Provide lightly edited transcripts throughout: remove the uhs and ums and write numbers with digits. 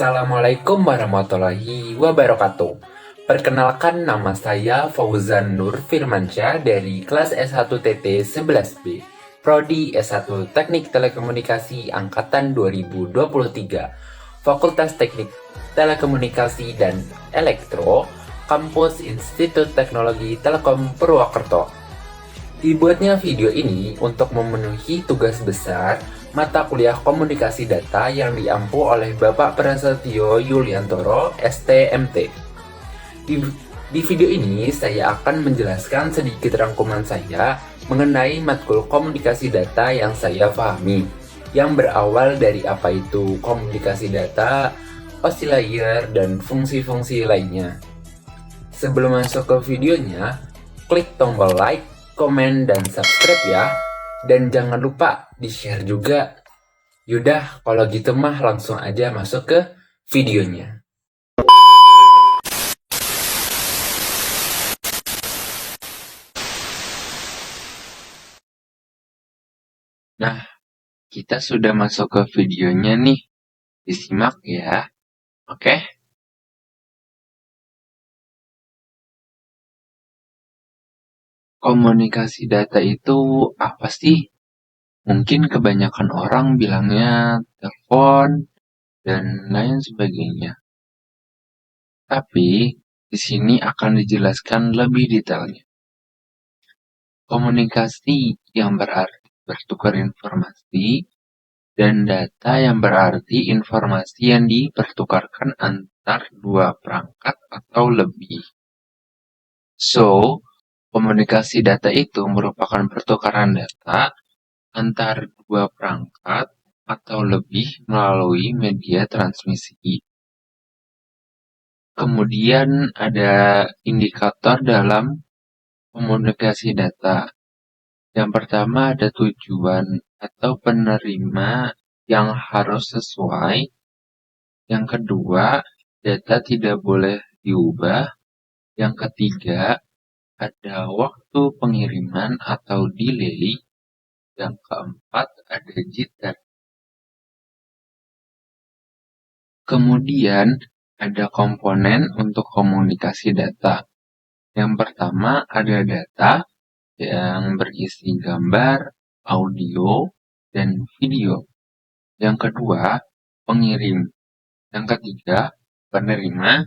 Assalamualaikum warahmatullahi wabarakatuh. Perkenalkan, nama saya Fauzan Nur Firmansyah dari kelas S1TT 11B, Prodi S1 Teknik Telekomunikasi Angkatan 2023, Fakultas Teknik Telekomunikasi dan Elektro, Kampus Institut Teknologi Telkom Purwokerto. Dibuatnya video ini untuk memenuhi tugas besar mata kuliah komunikasi data yang diampu oleh Bapak Prasetyo Yuliantoro, STMT. Di video ini saya akan menjelaskan sedikit rangkuman saya mengenai matkul komunikasi data yang saya pahami, yang berawal dari apa itu komunikasi data, OSI layer, dan fungsi-fungsi lainnya. Sebelum masuk ke videonya, klik tombol like, komen, dan subscribe ya. Dan jangan lupa di-share juga. Yaudah, kalau gitu mah langsung aja masuk ke videonya. Nah, kita sudah masuk ke videonya nih. Disimak ya. Oke? Komunikasi data itu apa sih? Mungkin kebanyakan orang bilangnya telepon dan lain sebagainya. Tapi di sini akan dijelaskan lebih detailnya. Komunikasi yang berarti bertukar informasi, dan data yang berarti informasi yang dipertukarkan antar dua perangkat atau lebih. So, komunikasi data itu merupakan pertukaran data antar dua perangkat atau lebih melalui media transmisi. Kemudian ada indikator dalam komunikasi data. Yang pertama ada tujuan atau penerima yang harus sesuai. Yang kedua, data tidak boleh diubah. Yang ketiga, ada waktu pengiriman atau delay. Yang keempat, ada jitter. Kemudian, ada komponen untuk komunikasi data. Yang pertama, ada data yang berisi gambar, audio, dan video. Yang kedua, pengirim. Yang ketiga, penerima.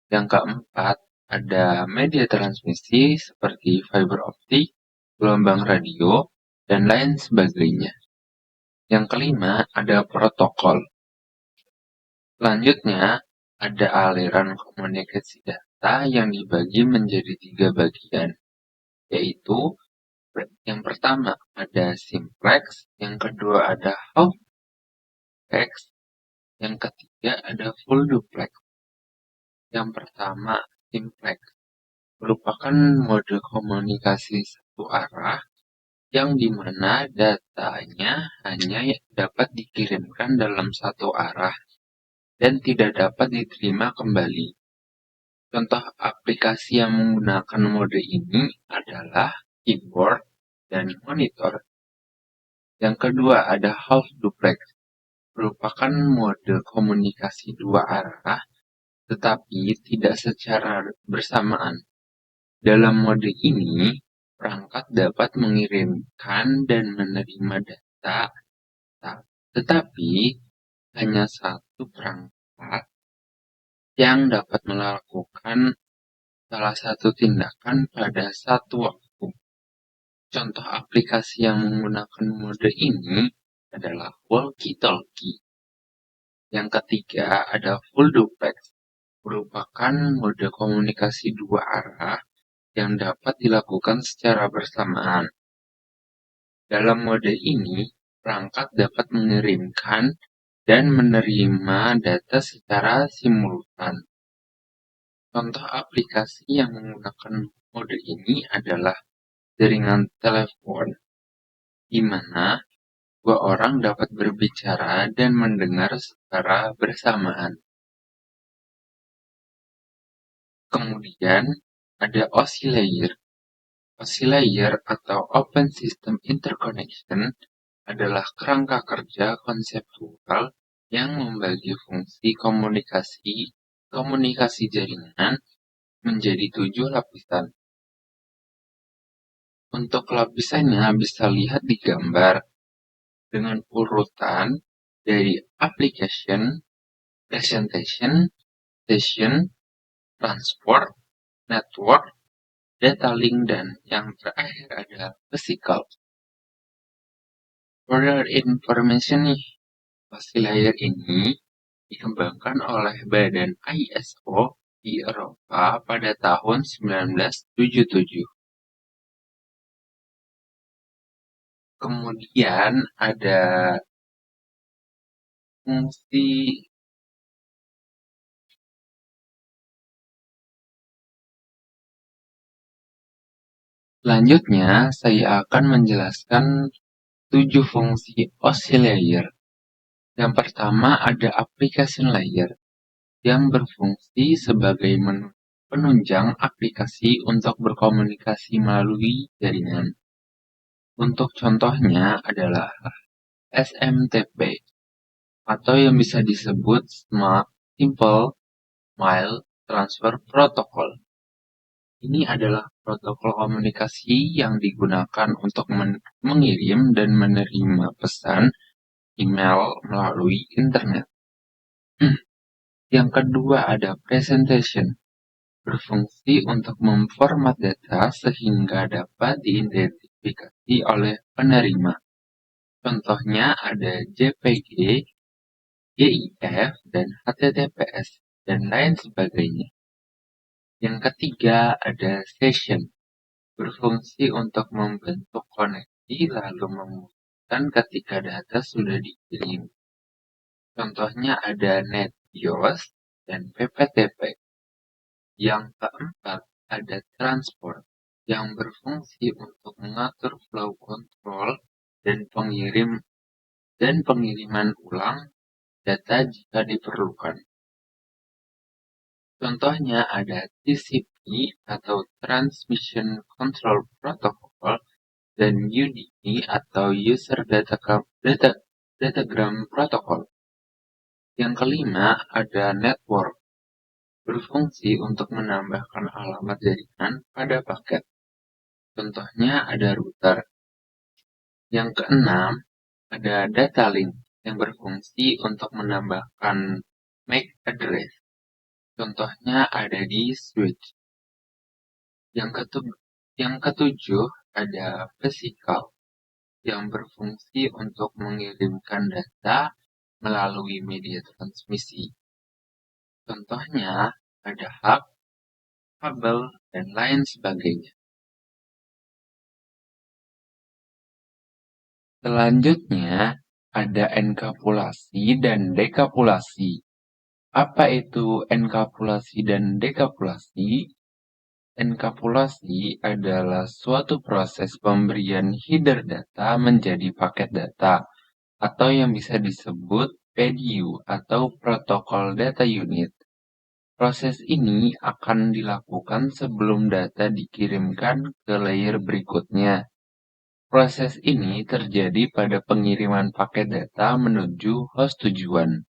Yang keempat, ada media transmisi seperti fiber optik, gelombang radio, dan lain sebagainya. Yang kelima, ada protokol. Selanjutnya, ada aliran komunikasi data yang dibagi menjadi 3 bagian, yaitu yang pertama ada simplex, yang kedua ada half duplex, yang ketiga ada full duplex. Yang pertama, simplex merupakan mode komunikasi satu arah yang dimana datanya hanya dapat dikirimkan dalam satu arah dan tidak dapat diterima kembali. Contoh aplikasi yang menggunakan mode ini adalah keyboard dan monitor. Yang kedua ada half duplex, merupakan mode komunikasi dua arah tetapi tidak secara bersamaan. Dalam mode ini, perangkat dapat mengirimkan dan menerima data, tetapi hanya satu perangkat yang dapat melakukan salah satu tindakan pada satu waktu. Contoh aplikasi yang menggunakan mode ini adalah walkie-talkie. Yang ketiga ada full duplex, merupakan mode komunikasi dua arah yang dapat dilakukan secara bersamaan. Dalam mode ini, perangkat dapat mengirimkan dan menerima data secara simultan. Contoh aplikasi yang menggunakan mode ini adalah jaringan telepon, di mana dua orang dapat berbicara dan mendengar secara bersamaan. Kemudian ada OSI layer. OSI layer atau Open System Interconnection adalah kerangka kerja konseptual yang membagi fungsi komunikasi jaringan menjadi 7 lapisan. Untuk lapisannya bisa lihat di gambar dengan urutan dari application, presentation, session, transport, network, data link, dan yang terakhir adalah physical. For information nih, Fuzzy layer ini dikembangkan oleh Badan ISO di Eropa pada tahun 1977. Kemudian ada fungsi selanjutnya, saya akan menjelaskan 7 fungsi OSI layer. Yang pertama ada application layer yang berfungsi sebagai penunjang aplikasi untuk berkomunikasi melalui jaringan. Untuk contohnya adalah SMTP atau yang bisa disebut Simple Mail Transfer Protocol. Ini adalah protokol komunikasi yang digunakan untuk mengirim dan menerima pesan email melalui internet. Yang kedua ada presentation, berfungsi untuk memformat data sehingga dapat diidentifikasi oleh penerima. Contohnya ada JPG, GIF, dan HTTPS, dan lain sebagainya. Yang ketiga ada session, berfungsi untuk membentuk koneksi lalu memutuskan ketika data sudah dikirim. Contohnya ada NetBIOS dan PPTP. Yang keempat ada transport, yang berfungsi untuk mengatur flow control dan pengiriman ulang data jika diperlukan. Contohnya ada TCP atau Transmission Control Protocol dan UDP atau User Datagram Protocol. Yang kelima ada network, berfungsi untuk menambahkan alamat jaringan pada paket. Contohnya ada router. Yang keenam ada data link yang berfungsi untuk menambahkan MAC address. Contohnya ada di switch. Yang ketujuh ada physical yang berfungsi untuk mengirimkan data melalui media transmisi. Contohnya ada hub, kabel, dan lain sebagainya. Selanjutnya ada enkapsulasi dan dekapsulasi. Apa itu enkapsulasi dan dekapsulasi? Enkapsulasi adalah suatu proses pemberian header data menjadi paket data, atau yang bisa disebut PDU atau Protocol Data Unit. Proses ini akan dilakukan sebelum data dikirimkan ke layer berikutnya. Proses ini terjadi pada pengiriman paket data menuju host tujuan.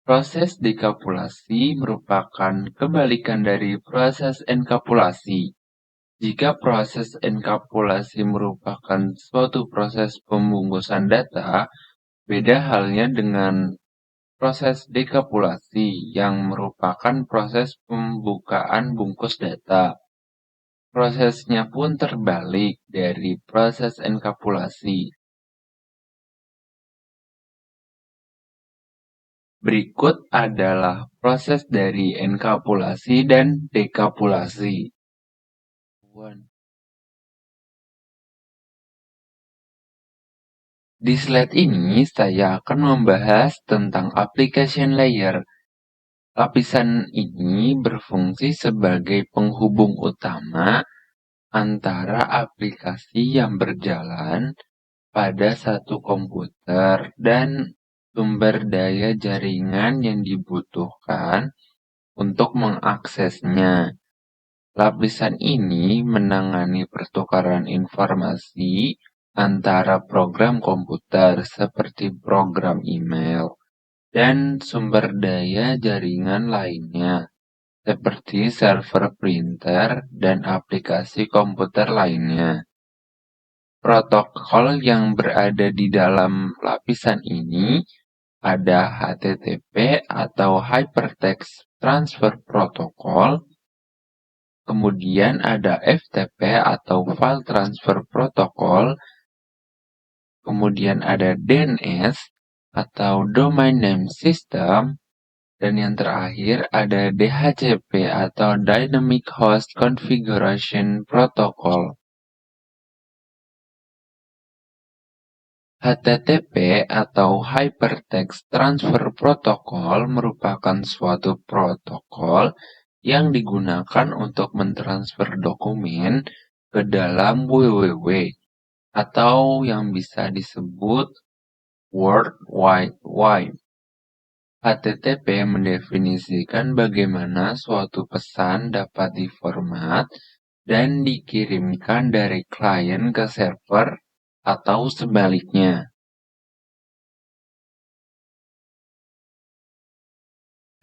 Proses dekapsulasi merupakan kebalikan dari proses enkapsulasi. Jika proses enkapsulasi merupakan suatu proses pembungkusan data, beda halnya dengan proses dekapsulasi yang merupakan proses pembukaan bungkus data. Prosesnya pun terbalik dari proses enkapsulasi. Berikut adalah proses dari enkapsulasi dan dekapsulasi. Di slide ini, saya akan membahas tentang application layer. Lapisan ini berfungsi sebagai penghubung utama antara aplikasi yang berjalan pada satu komputer dan sumber daya jaringan yang dibutuhkan untuk mengaksesnya. Lapisan ini menangani pertukaran informasi antara program komputer seperti program email, dan sumber daya jaringan lainnya, seperti server printer dan aplikasi komputer lainnya. Protokol yang berada di dalam lapisan ini ada HTTP atau Hypertext Transfer Protocol, kemudian ada FTP atau File Transfer Protocol, kemudian ada DNS atau Domain Name System, dan yang terakhir ada DHCP atau Dynamic Host Configuration Protocol. HTTP atau Hypertext Transfer Protocol merupakan suatu protokol yang digunakan untuk mentransfer dokumen ke dalam www atau yang bisa disebut World Wide Web. HTTP mendefinisikan bagaimana suatu pesan dapat diformat dan dikirimkan dari klien ke server atau sebaliknya.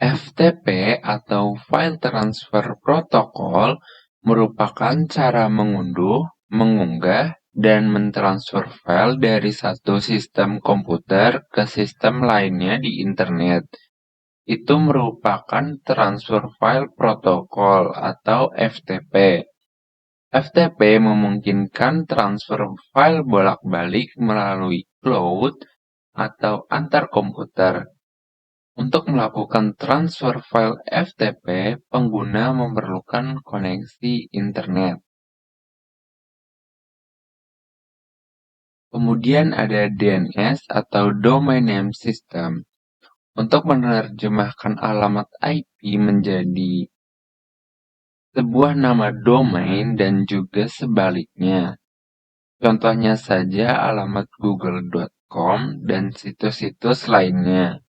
FTP atau File Transfer Protocol merupakan cara mengunduh, mengunggah, dan mentransfer file dari satu sistem komputer ke sistem lainnya di internet. Itu merupakan transfer file protokol atau FTP. FTP memungkinkan transfer file bolak-balik melalui cloud atau antar komputer. Untuk melakukan transfer file FTP, pengguna memerlukan koneksi internet. Kemudian ada DNS atau Domain Name System. Untuk menerjemahkan alamat IP menjadi sebuah nama domain dan juga sebaliknya. Contohnya saja alamat google.com dan situs-situs lainnya.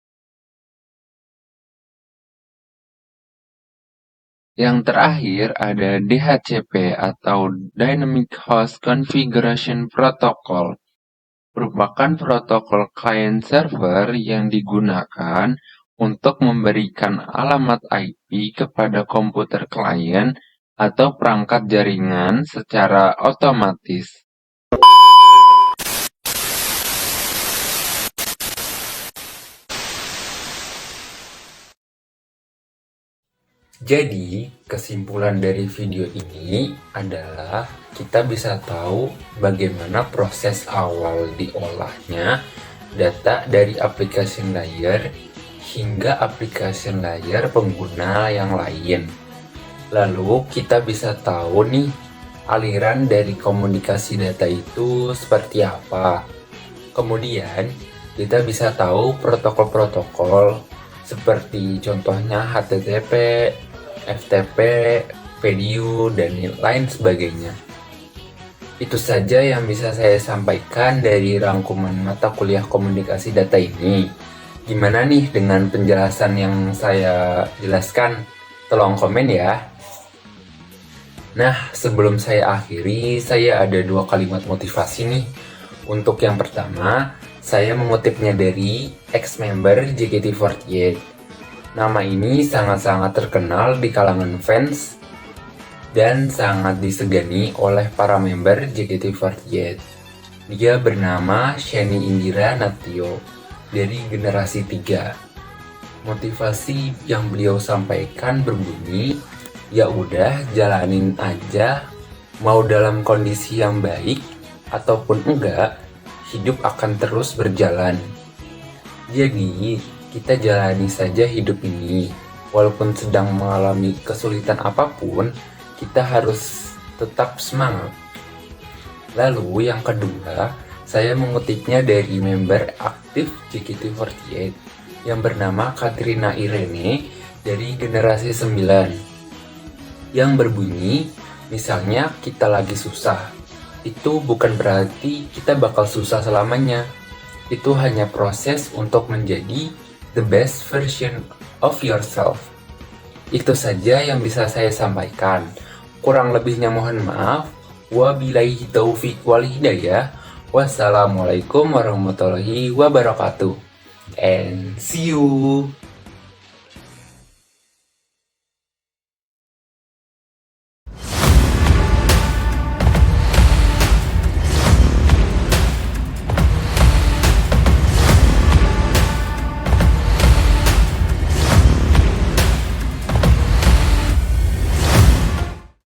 Yang terakhir ada DHCP atau Dynamic Host Configuration Protocol. Merupakan protokol client server yang digunakan untuk memberikan alamat IP kepada komputer klien atau perangkat jaringan secara otomatis. Jadi, kesimpulan dari video ini adalah kita bisa tahu bagaimana proses awal diolahnya data dari application layer hingga application layer pengguna yang lain. Lalu kita bisa tahu nih aliran dari komunikasi data itu seperti apa. Kemudian kita bisa tahu protokol-protokol seperti contohnya HTTP, FTP, PDU, dan lain sebagainya. Itu saja yang bisa saya sampaikan dari rangkuman mata kuliah komunikasi data ini. Gimana nih dengan penjelasan yang saya jelaskan? Tolong komen ya. Nah, sebelum saya akhiri, saya ada 2 kalimat motivasi nih. Untuk yang pertama, saya mengutipnya dari ex-member JKT48. Nama ini sangat-sangat terkenal di kalangan fans dan sangat disegani oleh para member JKT48. Dia bernama Sheni Indira Natio dari generasi 3. Motivasi yang beliau sampaikan berbunyi, ya udah jalanin aja, mau dalam kondisi yang baik ataupun enggak, hidup akan terus berjalan. Jadi, kita jalani saja hidup ini. Walaupun sedang mengalami kesulitan apapun, kita harus tetap semangat. Lalu yang kedua, saya mengutipnya dari member aktif JKT48 yang bernama Katrina Irene dari generasi 9. Yang berbunyi, misalnya kita lagi susah, itu bukan berarti kita bakal susah selamanya. Itu hanya proses untuk menjadi the best version of yourself. Itu saja yang bisa saya sampaikan. Kurang lebihnya mohon maaf. Wabillahi taufiq wal hidayah. Wassalamualaikum warahmatullahi wabarakatuh. and see you.